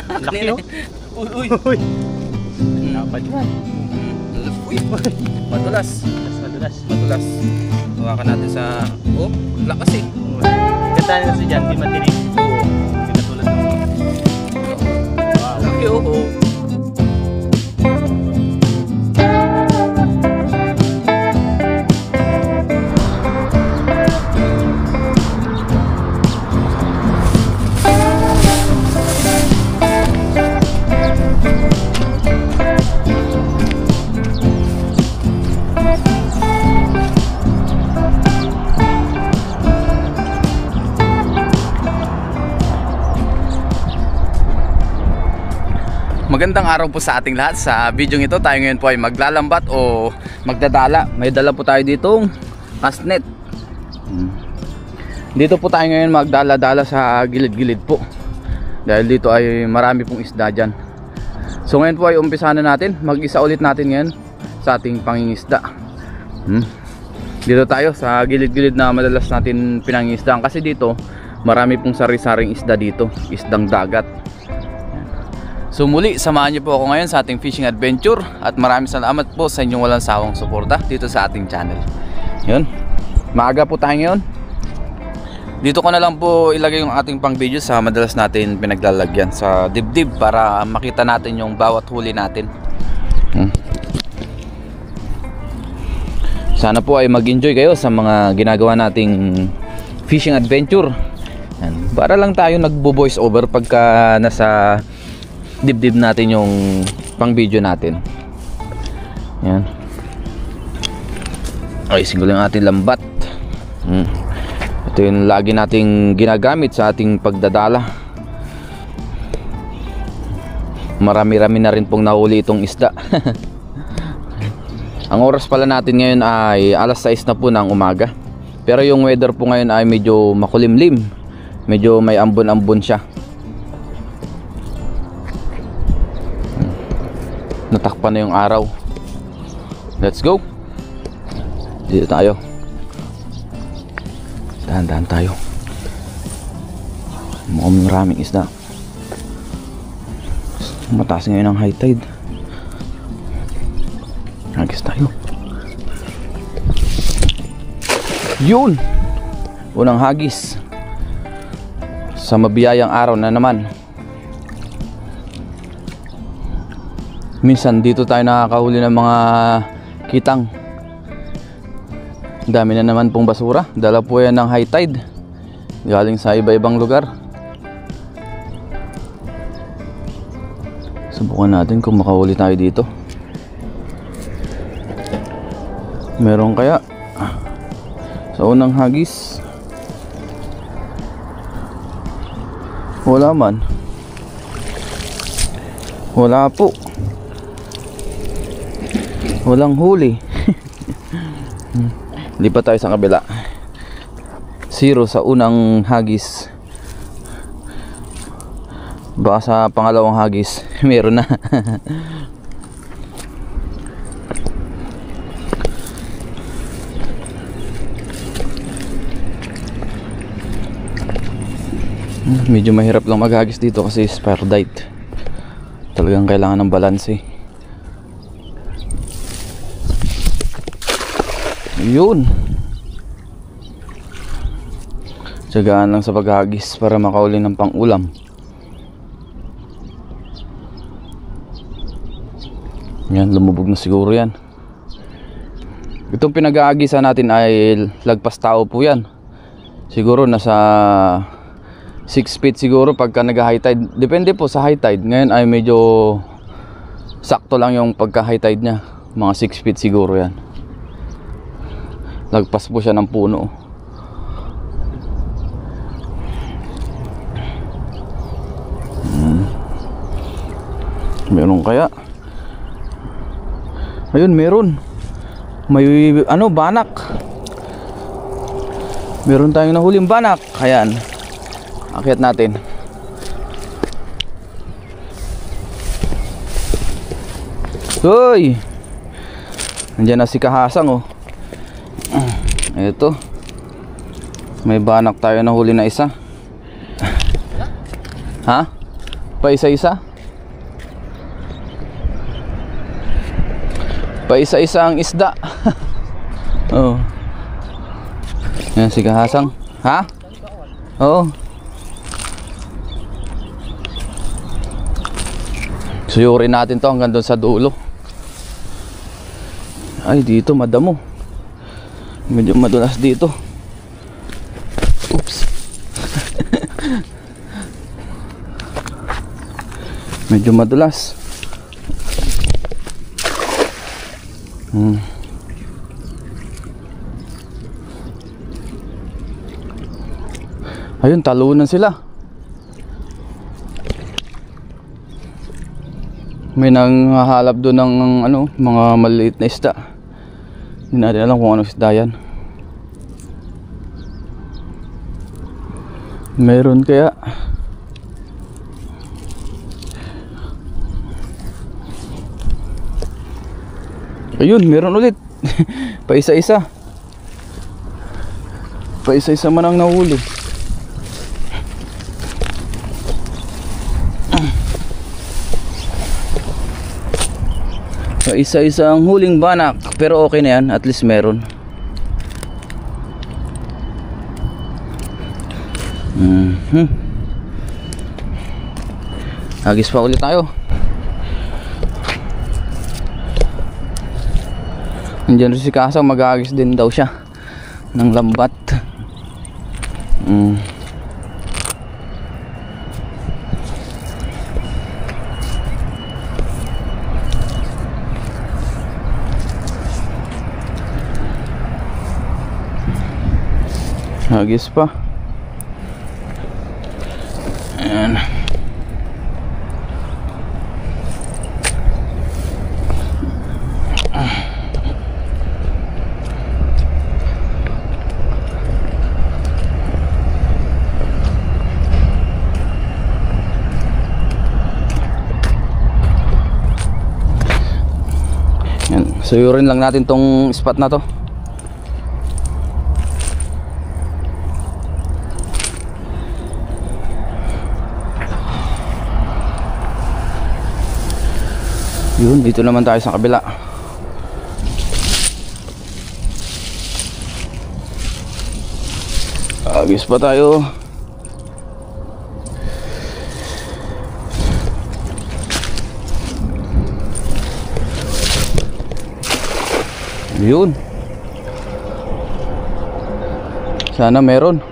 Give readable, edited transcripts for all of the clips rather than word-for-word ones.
Laki oh. Uy. Uy. Dapat yan. Uy. Madulas. Madulas. Hawakan natin sa... Oh, lakas eh. Ganda na kasi dyan, di matinig. Oo. Hindi katulad ng... Wow. Laki oh. Magandang araw po sa ating lahat. Sa video ito tayo ngayon po ay maglalambat o magdadala. May dala po tayo ditong cast net. Dito po tayo ngayon magdala-dala sa gilid-gilid po. Dahil dito ay marami pong isda dyan. So ngayon po ay umpisahan na natin. Mag-isa ulit natin ngayon sa ating pangingisda. Dito tayo sa gilid-gilid na madalas natin pinangingisdaan. Kasi dito marami pong sari-saring isda dito. Isdang dagat. So muli, samahan niyo po ako ngayon sa ating fishing adventure at maraming salamat po sa inyong walang sawang suporta dito sa ating channel. Yun, maaga po tayo ngayon. Dito ko na lang po ilagay yung ating pang video sa madalas natin pinaglalagyan sa dibdib para makita natin yung bawat huli natin. Sana po ay mag-enjoy kayo sa mga ginagawa nating fishing adventure. Yan. Para lang tayo nagbo-voice over pagka nasa dibdib natin yung pang video natin. Yan. Ayusin ko lang ating lambat. Ito yung lagi nating ginagamit sa ating pagdadala. Marami-rami na rin pong nahuli itong isda. Ang oras pala natin ngayon ay alas 6 na po ng umaga. Pero yung weather po ngayon ay medyo makulimlim. Medyo may ambon-ambon siya. Natakpan na yung araw. Let's go. Dito tayo. Dahan-dahan tayo. Mukhang maraming isda. Mataas ngayon ang high tide. Hagis tayo. Yun! Unang hagis sa mabiyayang araw na naman. Minsan dito tayo nakakahuli ng mga kitang. Dami na naman pong basura. Dala po yan ng high tide galing sa iba-ibang lugar. Subukan natin kung makahuli tayo dito. Meron kaya sa unang hagis? Wala man. Wala po. Walang huli. Lipat tayo sa kabila. 0 sa unang hagis. Baka sa pangalawang hagis meron na. Medyo mahirap lang maghagis dito kasi spardite. Talagang kailangan ng balance eh. Yun. Tsagaan lang sa paghagis para makauli ng pang-ulam. Yan, lumubog na siguro yan. Itong pinag-aagisan natin ay lagpas tao po yan. Siguro nasa 6 feet siguro pagka nag-high tide. Depende po sa high tide. Ngayon ay medyo sakto lang yung pagka-high tide nya. Mga 6 feet siguro yan. Lagpas po siya ng puno. Meron kaya? Ayun, meron. May ano, banak. Meron tayong nahuling banak. Ayan. Akyat natin. Hoy! Nandiyan na si Kahasang oh. Ito. May banak tayo na huli na isa. Ha? Pa isa-isa. Pa isa-isa ang isda. Oh. Yan si Kahasang. Ha? Oo. Suyurin natin to hanggang doon sa dulo. Ay, dito madamo. Medyo madulas dito. Oops. Medyo madulas. Ayun, talunan sila. May nanghahalap doon ng ano, mga maliit na isda. Hindi natin alam kung anong isda yan. Meron kaya? Ayun, meron ulit. Pa isa-isa. Pa isa-isa man ang nahuli. Pa isa-isa ang huling banak. Pero okay na yan, at least meron. Hagis pa ulit tayo. Nandiyan rin si Kasang, mag-aagis din daw siya ng lambat. Hagis pa. Ayan. Suyurin lang natin tong spot na to. Yun, dito naman tayo sa kabila. Agis pa tayo. Yun. Sana meron.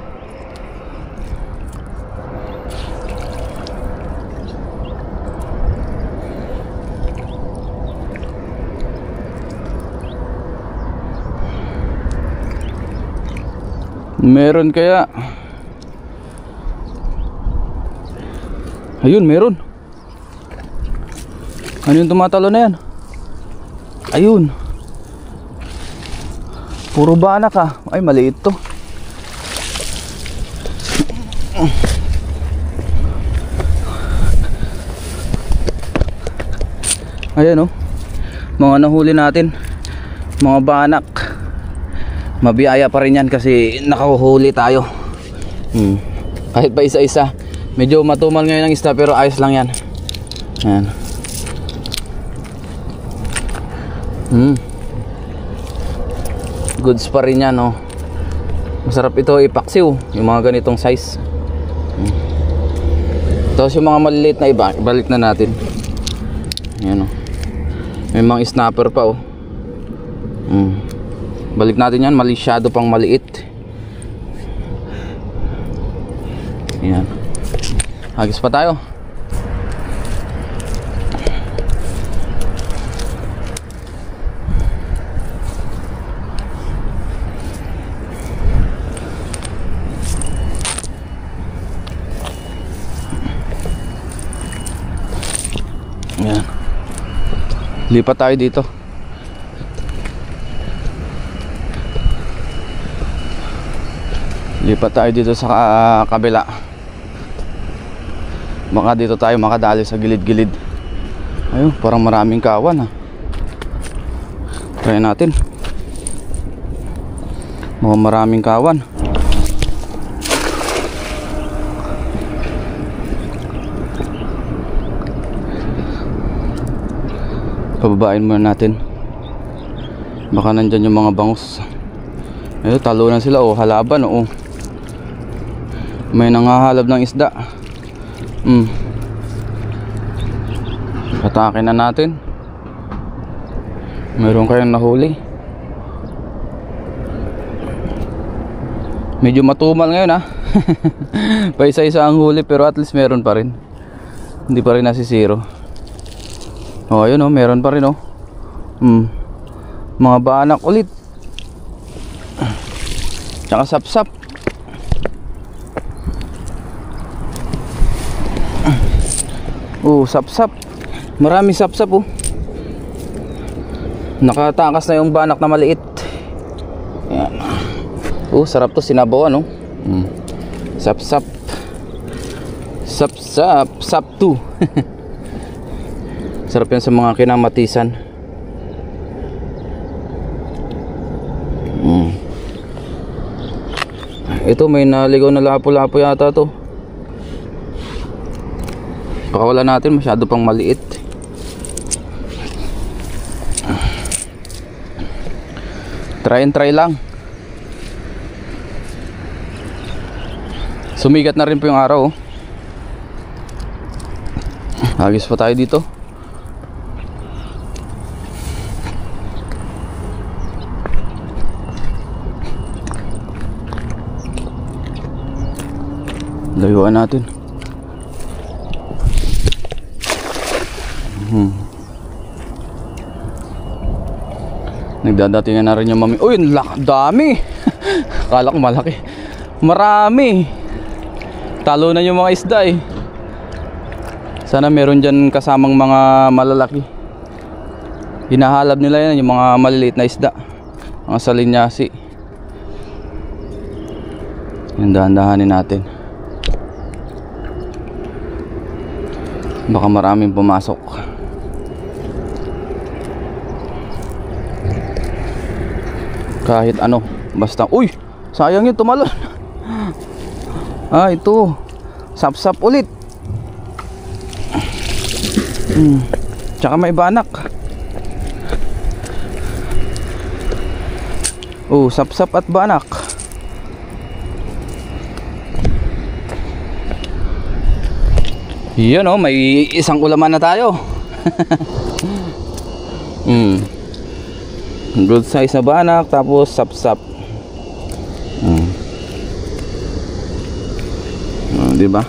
Meron kaya? Ayun, meron. Ano yung tumatalo na yan? Ayun. Puro banak ah. Ay, maliit to. Ayan oh. Mga nahuli natin. Mga banak. Mabiyaya pa rin yan kasi nakahuhuli tayo. Kahit pa isa-isa. Medyo matumal ngayon ang isda pero ayos lang yan. Ayan. Goods pa rin yan oh. Masarap ito ipaksiw. Yung mga ganitong size. Tapos yung mga maliliit na iba, ibalik na natin. Ayan oh. May mga snapper pa oh. Balik natin yan, masyado pang maliit. Ayan. Hagis pa tayo. Ayan. Lipat tayo dito. Lipat tayo dito sa kabila. Baka dito tayo makadali sa gilid-gilid. Ayun, parang maraming kawan ha. Try natin. Maraming kawan. Pababain muna natin. Baka nandyan yung mga bangus. Ayun, talunan sila. Oh, halaban. Oh. May nangahalab ng isda. Patakin na natin. Meron kayong nahuli. Medyo matumal ngayon, ha. Pa isa-isa ang huli, pero at least meron pa rin. Hindi pa rin nasisiro. Oh, ayun, oh, meron pa rin, oh. Mga banak ulit. Tsaka sapsap. Oh, sapsap. Marami sapsap, oh. Nakatakas na yung banak na maliit. Ayan. Oh, sarap to, sinabawan, oh. Sapsap. Sapsap, saptu. Sarap yan sa mga kinamatisan. Ito, may naligaw na lapo-lapo yata to. Pakawala natin, masyado pang maliit. Try and try lang. Sumigat na rin po yung araw, oh. Agis pa tayo dito. Layuan natin. Nagdadatingan na rin yung mami. Uy, dami. Akala ko malaki. Marami. Talo na yung mga isda, eh. Sana meron dyan kasamang mga malalaki. Hinahalab nila yan, yung mga maliliit na isda. Mga salinyasi. Yung dahan-dahanin natin. Baka maraming pumasok. Kahit ano, basta. Uy, sayang yun, tumalon. Ah, ito. Sapsap ulit. Tsaka may banak. Oh, sapsap at banak. Yun, oh, may isang ulaman na tayo. Good size na banak, tapos sapsap. Diba?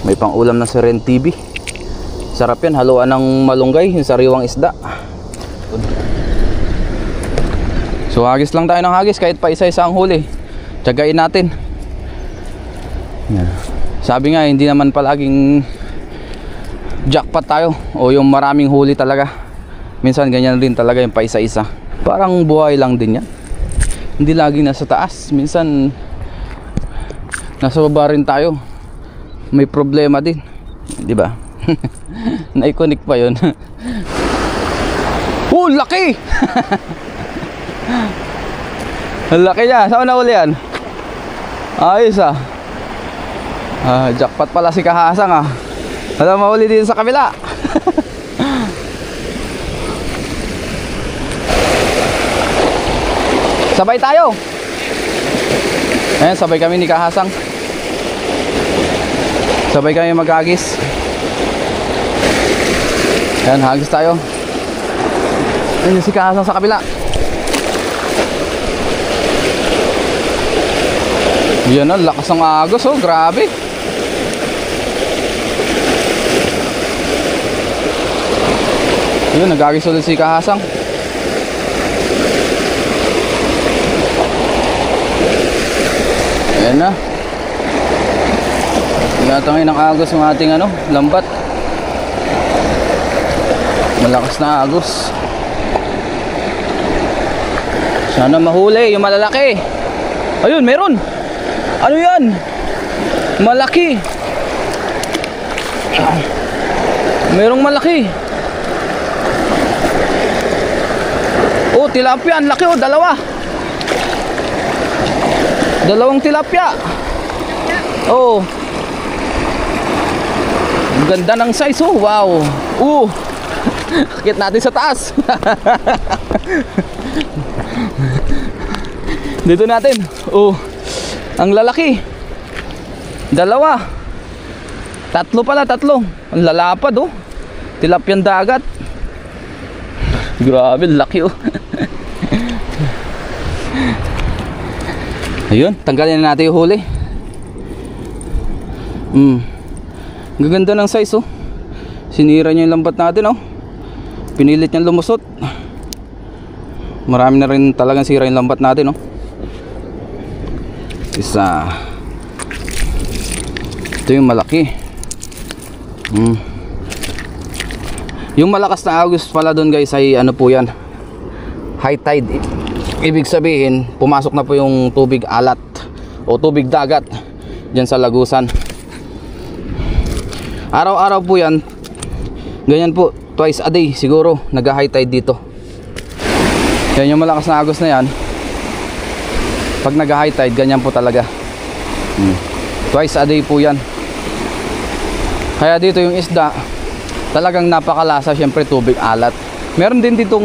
May pang ulam na si Ren TV. Sarap yan, haluan ng malunggay, yung sariwang isda. So hagis lang tayo ng hagis, kahit pa isa-isa ang huli. Tiyagain natin. Sabi nga, hindi naman palaging jackpot tayo o yung maraming huli talaga. Minsan ganyan rin talaga yung pa isa-isa. Parang buhay lang din yan. Hindi laging nasa taas. Minsan nasa baba rin tayo. May problema din, di ba? Na-iconic pa yun. Oh, laki! Laki niya. Saan na uli yan? Ayos, ah. Jackpot pala si Kahasang, ah. Wala mahuli din sa kabila. Sabay tayo. Ayan, sabay kami ni Kahasang. Sabay kami maghagis. Ayan, hagis tayo. Ayan si Kahasang sa kabila. Yan na, lakas ng agos, oh, grabe. Yun, nagagis ulit si Kahasang. Ayan na. Tinatangay ng agos yung ating ano, lambat. Malakas na agos. Sana mahuli yung malalaki. Ayun, meron. Ano yan? Malaki. Merong malaki. Oh, tilapia, ang laki, oh, dalawa. Dalawang tilapia. Oh. Ang ganda ng size, oh, wow. Akit natin sa taas. Dito natin. Oh, ang lalaki. Dalawa. Tatlo pala, tatlo. Ang lalapad oh. Tilapyang dagat. Grabe, laki oh. Ayun, tanggalin na natin yung huli. Gaganda ng size oh. Sinira niya yung lambat natin oh. Pinilit niyang lumusot. Marami na rin talagang sira yung lambat natin oh. Isa. Ito yung malaki. Yung malakas na agos pala doon guys ay ano po yan, high tide. Ibig sabihin pumasok na po yung tubig alat o tubig dagat dyan sa lagusan. Araw-araw po yan. Ganyan po, twice a day siguro nag-high tide dito. Yan yung malakas na agos na yan. Pag nag-high tide ganyan po talaga. Twice a day po yan. Kaya dito yung isda talagang napakalasa, syempre tubig alat. Meron din ditong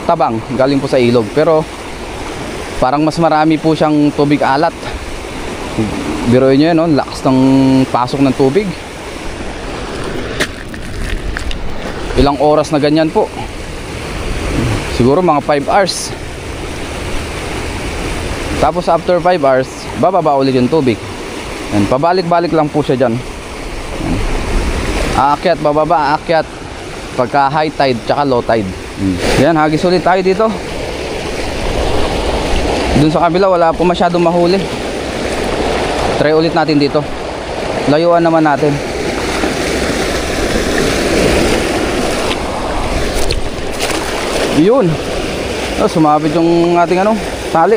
tabang galing po sa ilog, pero parang mas marami po siyang tubig alat. Biruin nyo yun, no? Lakas ng pasok ng tubig. Ilang oras na ganyan po, siguro mga 5 hours. Tapos after 5 hours bababa ulit yung tubig. Yan, pabalik-balik lang po siya dyan. Aakyat, bababa, aakyat pagka high tide tsaka low tide. Yan, hagis ulit tayo dito. Dun sa kabila wala po masyadong mahuli. Try ulit natin dito. Layuan naman natin. Yun. Oh, sumabit yung ating ano, tali.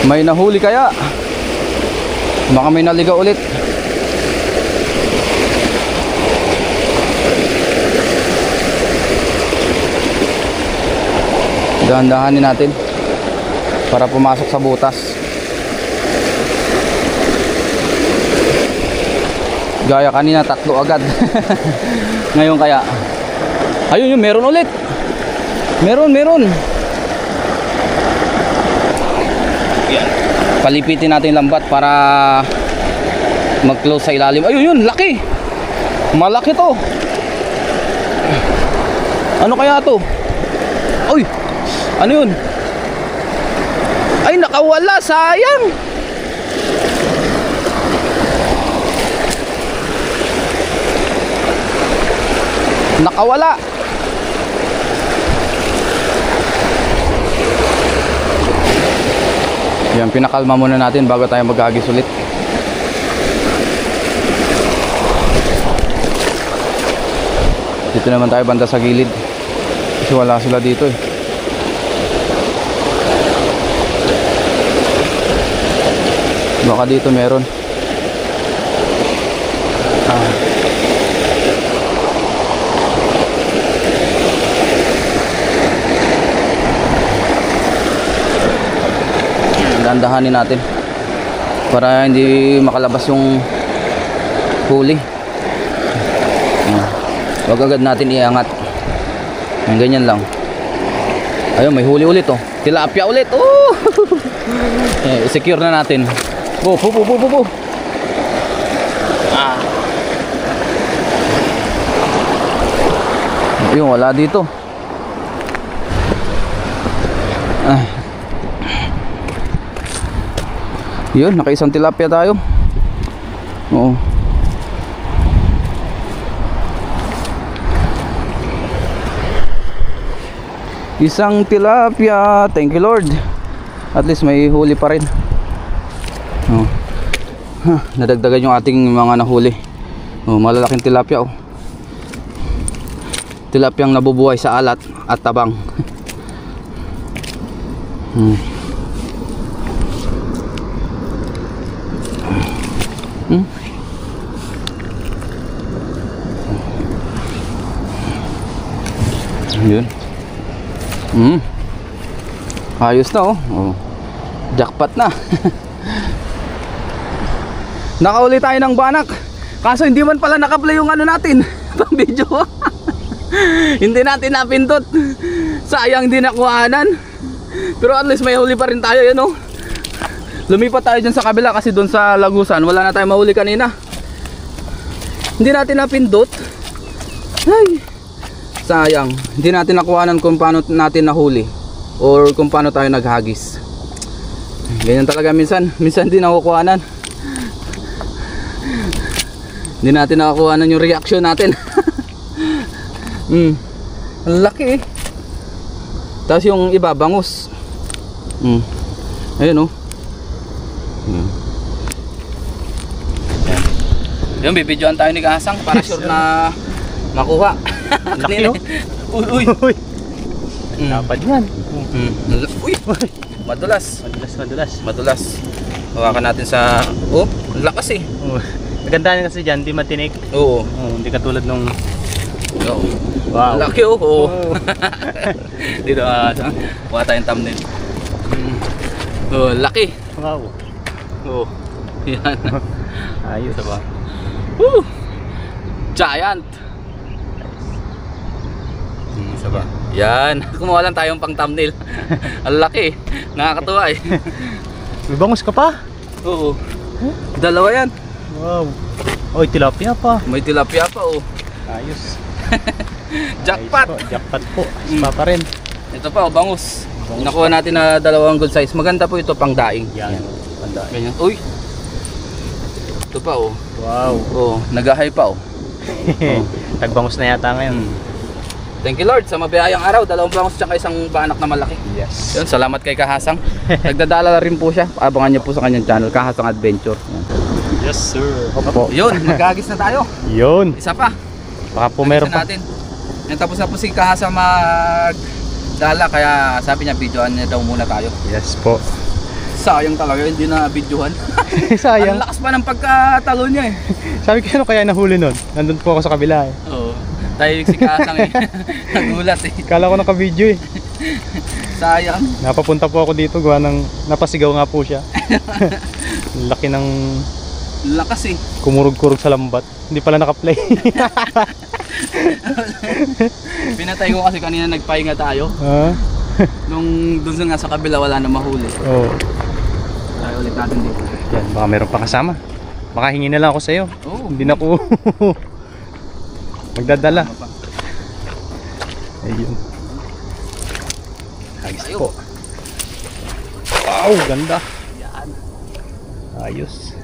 May nahuli kaya? Baka may naligaw ulit. Dahan-dahanin natin para pumasok sa butas. Gaya kanina, tatlo agad. Ngayon kaya ayun, yung meron ulit. Meron. Yan. Palipitin natin yung lambat para mag-close sa ilalim. Ayun, yun, laki. Malaki to. Ano kaya to? Uy, ano yun? Ay, nakawala, sayang. Nakawala. Yan, pinakalma muna natin bago tayo maghagis ulit. Dito naman tayo banda sa gilid kasi wala sila dito eh. Baka dito meron. Dandahanin natin para hindi makalabas yung huli. Wag agad natin iangat. Ganyan lang. Ayun, may huli ulit oh. Tilapia ulit. Oh! Secure na natin. Oh, po. Ayun, wala dito. Yun, nakaisang tilapia tayo. Oo. Isang tilapia. Thank you Lord. At least may huli pa rin. Oh. Nadagdagan yung ating mga nahuli. Oh, malalaking tilapia oh. Tilapyang nabubuhay sa alat at tabang. Yun. Ayos na oh. Jackpot na. Nakauli tayo ng banak. Kaso hindi man pala nakaplay yung ano natin. pang video. Hindi natin napindot. Sayang din nakuhanan. Pero at least may huli pa rin tayo, yan oh. Lumipat tayo dyan sa kabila kasi doon sa Lagusan wala na tayong mahuli kanina. Hindi natin napindot. Ay, sayang. Hindi natin nakuhanan kung paano natin nahuli or kung paano tayo naghagis. Ganyan talaga minsan. Minsan din nakukuhanan. Hindi natin nakakuhanan yung reaction natin. Ang laki eh. Tapos yung iba bangus. Ayun oh. Yung bibidyoan tayo ni Kahasang para sure na makuha. Laki oh. Uy. Dapat yan. Uy. Madulas. Madulas. Hawakan natin sa... Oh, ang lakas eh. Oh. Maganda na kasi dyan, di matinik. Oo. Hindi katulad nung... Oh. Wow. Laki oh. Oh. Dito kuha tayong thumbnail. Oh, laki. Wow. Oh. Yan. Ayos. Diba? Woo! Giant. Diba? Yan. Kumuha lang tayong pang thumbnail. Ang laki. Nakakatuwa eh. May bangus ka pa? Oo. Dalawa yan. Wow. Oy, tilapia pa. May tilapia pa oh. Ayos. Jackpot. Ayos po. Jackpot po. Ispa pa rin. Ito pa oh, bangus. Nakuha natin na dalawang good size. Maganda po ito pang daing. Yan. Panda. Ganyan. Uy. Ito pa oh. Wow. Oh, nagahay pa oh. Tagbangus na yata ngayon. Thank you Lord sa mabiyayang araw. Dalawang bangus tsaka isang banak na malaki. Yes. Yun, salamat kay Kahasang. Nagdadala rin po siya. Abangan niyo po sa kanyang channel, Kahasang Adventure. Yan. Yes sir. Opo. Yun, maghagis na tayo. Yun. Isa pa. Baka po meron pa. Natin. Yan, tapos na po si Kahasang magdala kaya sabi niya videoan niya daw muna tayo. Yes po. Sayang talaga, hindi na videohan. Sayang. Ang lakas pa ng pagkatalo niya eh. Sabi ko ano kaya nahuli nun? Nandun po ako sa kabila eh. Oo. Tayo si Kahasang eh. Nagulat eh. Kala ko naka-video eh. Sayang. Napapunta po ako dito gawa ng napasigaw nga po siya. Laki ng Lakas eh. kumurog-kurog sa lambat. Hindi pala naka-play. Pinatay ko kasi kanina nagpahinga tayo. Ha? Nung dun nga sa kabila wala na mahuli. Oo. Tayo ulit natin dito. Yan, baka meron pa kasama. Baka hingi na lang ako sa iyo. Oo. Hindi na ko magdadala. Ayun. Ayos Tayo. po. Wow, ganda. Yan. Ayos.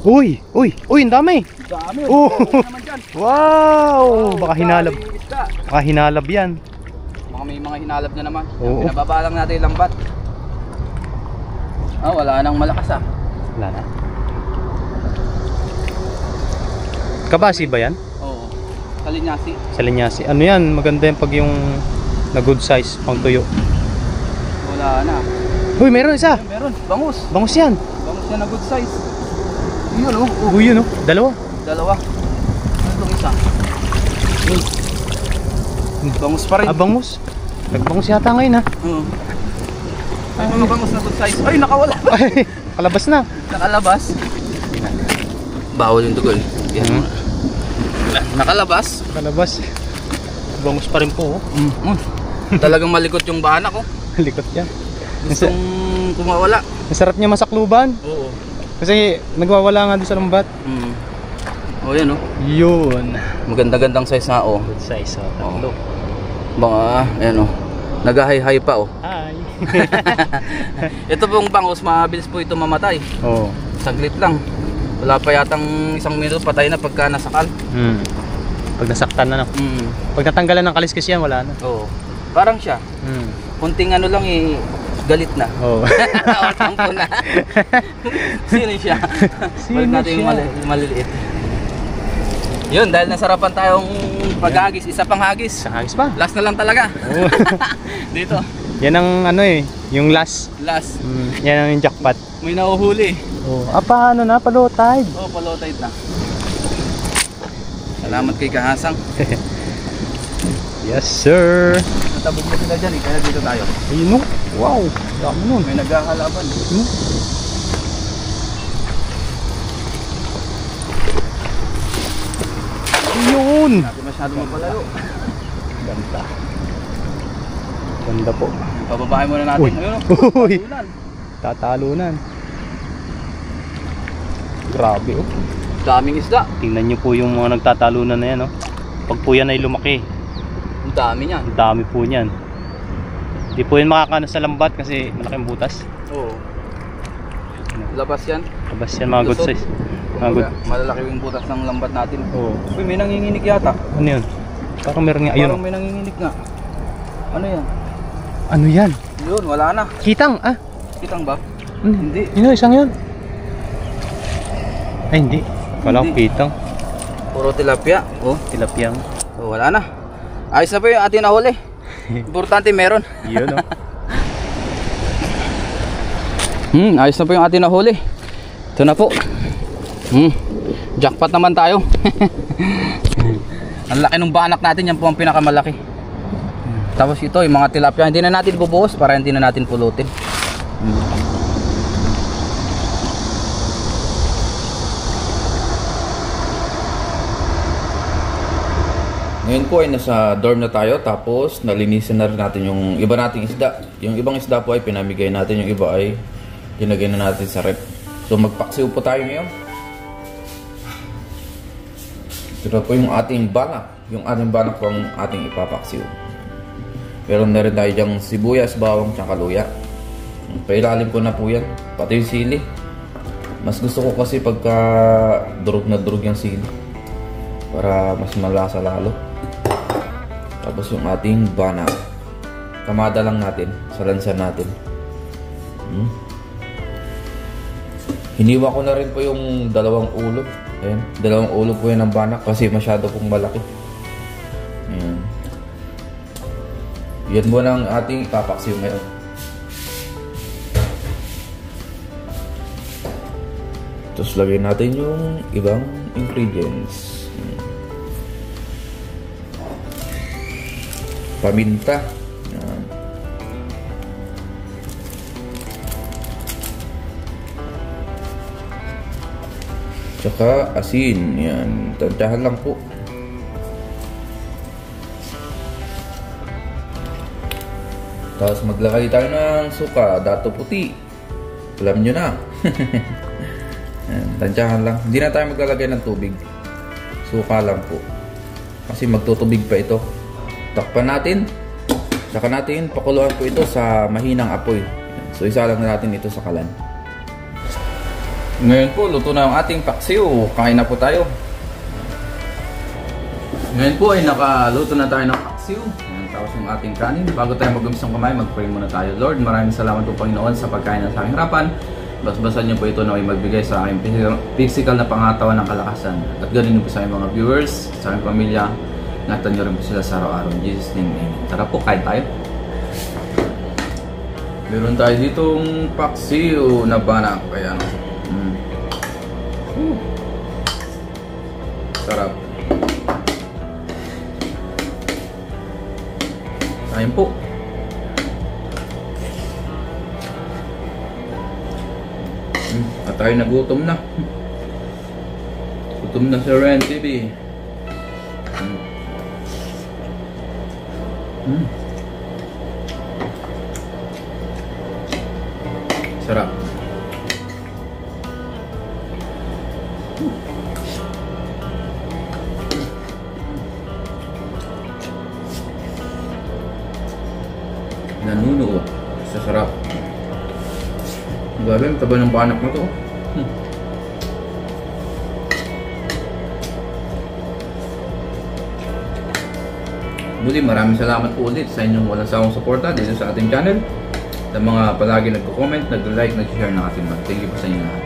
Uy, ang dami. Dami. Oh. Naman dyan. Wow, baka hinalab. Dami isda. Baka hinalab yan. Baka may mga hinalab na naman. Oo. Pinababa lang natin yung lambat. Ah, wala nang malakas ah. Wala na. Kabasi ba yan? Oo. Kalinyasi. Sa linyasi. Ano yan? Maganda yan pag yung na good size pang tuyo. Wala na. Uy, meron isa. Ay, meron. Bangus. Bangus yan. Bangus na good size. Yun oh. Uy, yun oh. Dalawa. Dalawa. Ano itong isa? Bangus pa rin. Ah, bangus. Nagbangus yata ngayon ha. Oo. Ay, mga bangus na good size. Ay, nakawala. Ay, kalabas na. Nakalabas. Bawal yung tugol. Yan. Nakalabas. Kalabas. Bangus pa rin po oh. Talagang malikot yung banak ko. Likot yan. Gustong kumawala. Masarap niya masakluban. Oo. Kasi nagwawala nga doon sa lambat. Oh, yan oh. Yun. Maganda-gandang size na oh. Good size oh. Tatlo. Baka, ayan oh. Nag-high pa oh. Hi. Ito pong bangus, mabilis po ito mamatay. Oo. Saglit lang. Wala pa yatang isang minuto, patay na pagka nasakal. Pag nasaktan na no. Pag natanggalan ng kaliskis yan, wala na. Oo. Parang siya. Kunting ano lang eh, galit na. Oo. O, tampo na. Sino siya? Sino Balik natin yung siya? yung maliliit. Yun, dahil nasarapan tayong paghagis, isa pang hagis. Sa hagis pa. Last na lang talaga. Oo. Dito, Yan ang ano eh, yung last. last. Yan ang yung jackpot. May nahuhuli. Oh, paano na? Palo tide. Oh, follow tide na. Salamat kay Kahasang. Yes sir. Natabog na sila dyan eh, kaya dito tayo. Ayun no. Wow. Dami nun. May naghahalaban. Ayun. Yun! Hindi masyado mapalayo. Ganda. Ganda po. Pababahin muna natin. Uy. Ayun, Uy. tatalunan. Tatalunan. Grabe oh. Daming isda. Tingnan nyo po yung mga nagtatalunan na yan oh. Pag po yan ay lumaki, Ang dami niyan. ang dami po niyan. Hindi po yan makakano sa lambat kasi malaking butas. Oo. Labas yan. Labas yan mga good size. Mga good. Malalaki yung butas ng lambat natin. Oo. Uy, may nanginginig yata. Ano yun? Parang meron nga. Ayun Parang may nanginginig nga. Ano yan? Ano yan? Yun, wala na. Kitang ah. Kitang ba? Hindi. Yun isang yun. Ay hindi. Wala akong Hindi. kitang. Puro tilapia. Oh, Tilapiyang. so, wala na. Ayos na po yung ating nahuli. Importante meron. Yun oh. Ayos na po yung ating nahuli. Ito na po. Jackpot naman tayo. Ang laki ng banak natin, yan po ang pinakamalaki. Tapos ito, yung mga tilapia, hindi na natin bubuhos para hindi na natin pulutin. Ngayon po ay nasa dorm na tayo, tapos nalinisan na rin natin yung iba nating isda. Yung ibang isda po ay pinamigay natin, yung iba ay ginagay na natin sa rep. So magpaksiw po tayo ngayon. Ito po yung ating banak. Yung ating banak po ang ating ipapaksiw. Meron na rin tayo dyang sibuyas, bawang, tsaka luya. Pailalim ko na po yan. Pati yung sili. Mas gusto ko kasi pagka durog na durog yung sili. Para mas malasa lalo. Tapos yung ating banak. Kamada lang natin. Sa lansa natin. Hiniwa ko na rin po yung dalawang ulo. Ayan. Dalawang ulo po yan ng banak kasi masyado pong malaki. Ayan. Yan mo ng ating ipapaksiw ngayon. Tapos lagay natin yung ibang ingredients. Paminta. Yan. Tsaka asin. Yan. Tantahan lang po. Tapos maglagay tayo ng suka, dato puti. Alam nyo na. Tansyahan lang. Hindi na tayo maglalagay ng tubig. Suka lang po. Kasi magtutubig pa ito. Takpan natin. Saka natin pakuluan po ito sa mahinang apoy. So isa lang natin ito sa kalan. Ngayon po, luto na ang ating paksiw. Kain na po tayo. Ngayon po ay nakaluto na tayo ng paksiw. Tapos yung ating kanin. Bago tayo mag-umpisang kumain, mag-pray muna tayo. Lord, maraming salamat po Panginoon sa pagkain na sa aking harapan. Basbasan niyo po ito na ay magbigay sa aking physical na pangatawan ng kalakasan. At ganoon po sa aking mga viewers, sa aking pamilya. Ingatan niyo rin po sila sa araw-araw. In Jesus' name, amen. Tara po, kain tayo. Meron tayo ditong paksiw na banak. Ayan. Sarap. Kain po. At tayo nagutom na. Gutom na si Ren TV. Sarap. Nanunuot sa sarap. Grabe, ang taba ng banak na to. Muli, maraming salamat po ulit sa inyong walang sawang suporta dito sa ating channel. Sa mga palagi nagko-comment, nag-like, nag-share ng ating vlog. Thank you po sa inyo lahat.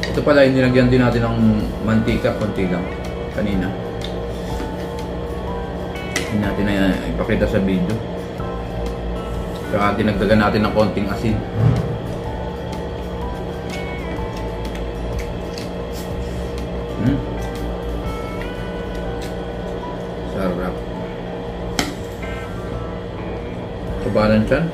Ito pala, nilagyan din natin ng mantika, konti lang kanina. Hindi natin na ipakita sa video. Saka dinagdagan natin ng konting asin. Sarap. Kabalan siyan.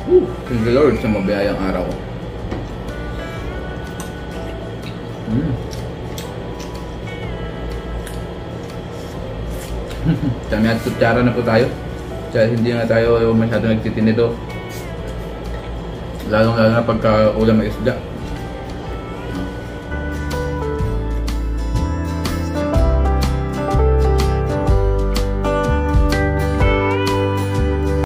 Thank you Lord sa mabiyayang araw. Kami at kutsara na po tayo. Kaya hindi na tayo masyado nagtitinito. Lalong lalo na pagka ulam ng isda.